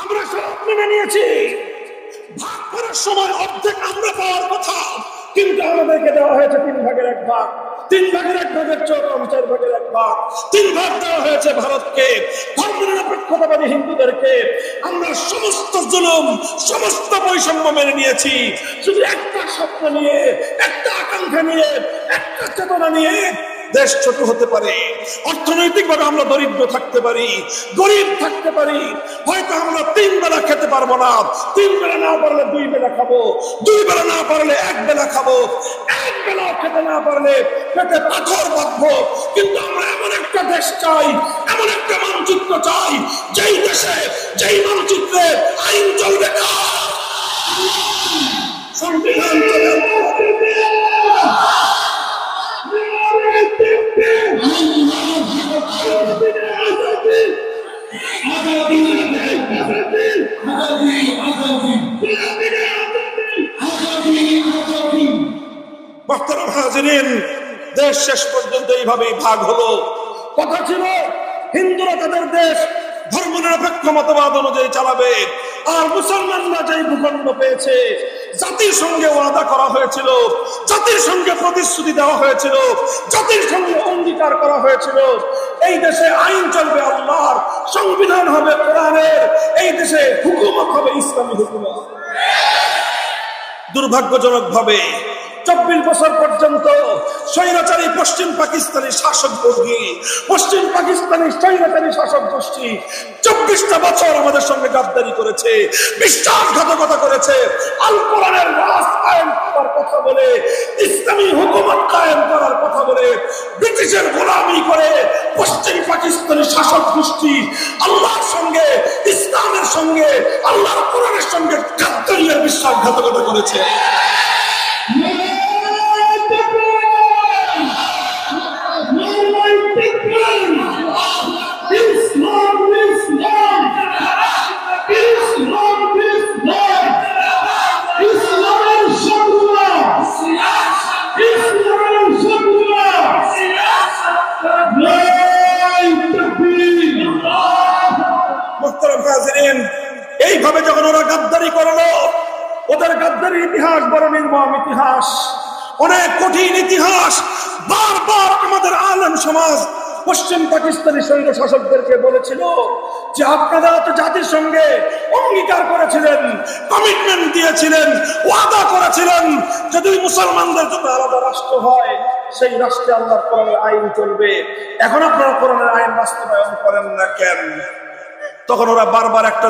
আমরা সব মেনে নিয়েছি, ভাগ করার সময় অর্ধেক আমরা পাওয়ার কথা, কিন্তু আমাদেরকে দেওয়া হয়েছে 3 ভাগের 1 ভাগ। 3 ভাগের 1 ভাগের চেয়ে কম 4 ভাগের 1 ভাগ। 3 ভাগ দেওয়া হয়েছে ভারতকে, ধর্মনিরপেক্ষতাবাদী হিন্দুদেরকে। আমরা সমস্ত জুলুম, সমস্ত বৈষম্য মেনে নিয়েছি, শুধু একটা স্বপ্ন নিয়ে, একটা আকাঙ্ক্ষা নিয়ে, একটা চেতনা নিয়ে। দেশ ছোট হতে পারে, অর্থনৈতিকভাবে আমরা দরিদ্র থাকতে পারি, গরিব থাকতে পারি, হয়তো আমরা 3 বেলা খেতে পারবো না, 3 বেলা না পারলে 2 বেলা খাবো, 2 বেলা না পারলে 1 বেলা খাবো, 1 বেলা খেতে না পারলে পেটে পাথর বাঁধবো। কিন্তু আমরা এমন একটা দেশ চাই, এমন একটা মানচিত্র চাই, যেই দেশে, যেই মানচিত্রে আইন চলবে, সংবিধান চলবে। দেশ শেষ পর্যন্ত এইভাবেই ভাগ হলো। কথা ছিল হিন্দুরা তাদের দেশ ধর্মনিরপেক্ষ মতবাদ অনুযায়ী চালাবে, আর মুসলমানরা যেই ভূখণ্ড পেয়েছে, জাতির সঙ্গে ওয়াদা করা হয়েছিল, জাতির সঙ্গে প্রতিশ্রুতি দেওয়া হয়েছিল, জাতির সঙ্গে অঙ্গীকার করা হয়েছিল, এই দেশে আইন চলবে আল্লাহর, সংবিধান হবে কোরআনের, এই দেশে হুকুমত হবে ইসলামী হুকুমত। দুর্ভাগ্যজনক ভাবে 24 বছর পর্যন্ত স্বৈরাচারী পশ্চিম পাকিস্তানি শাসক গোষ্ঠী, পশ্চিম পাকিস্তানি স্বৈরাচারী শাসক গোষ্ঠী 24টা বছর আমাদের সঙ্গে গাদ্দারি করেছে, বিশ্বাসঘাতকতা করেছে। আল কোরআনের রাজ কায়েম করার কথা বলে, ইসলামী হুকুমত কায়েম করার কথা বলে, ব্রিটিশের গোলামি করে পশ্চিম পাকিস্তানি শাসক গোষ্ঠী আল্লাহর সঙ্গে, ইসলামের সঙ্গে, আল্লাহর কোরআনের সঙ্গে গাদ্দারি আর বিশ্বাসঘাতকতা করেছে। এইভাবে যখন ওরা গাদ্দারি করলো, ওদের গাদ্দারির ইতিহাস বড় নির্মম ইতিহাস, অনেক কঠিন ইতিহাস। বারবার আমাদের আলেম সমাজ পশ্চিম পাকিস্তানি সৈন্য শাসকদেরকে বলেছিল যে আপনারা তো জাতির সঙ্গে অঙ্গীকার করেছিলেন, কমিটমেন্ট দিয়েছিলেন, ওয়াদা করেছিলেন, যদি মুসলমানদের জন্য আলাদা রাষ্ট্র হয়, সেই রাষ্ট্রে আল্লাহর কোরআনের আইন চলবে। এখন আপনারা কোরআনের আইন বাস্তবায়ন করেন না কেন? তখন ওরা বারবার একটা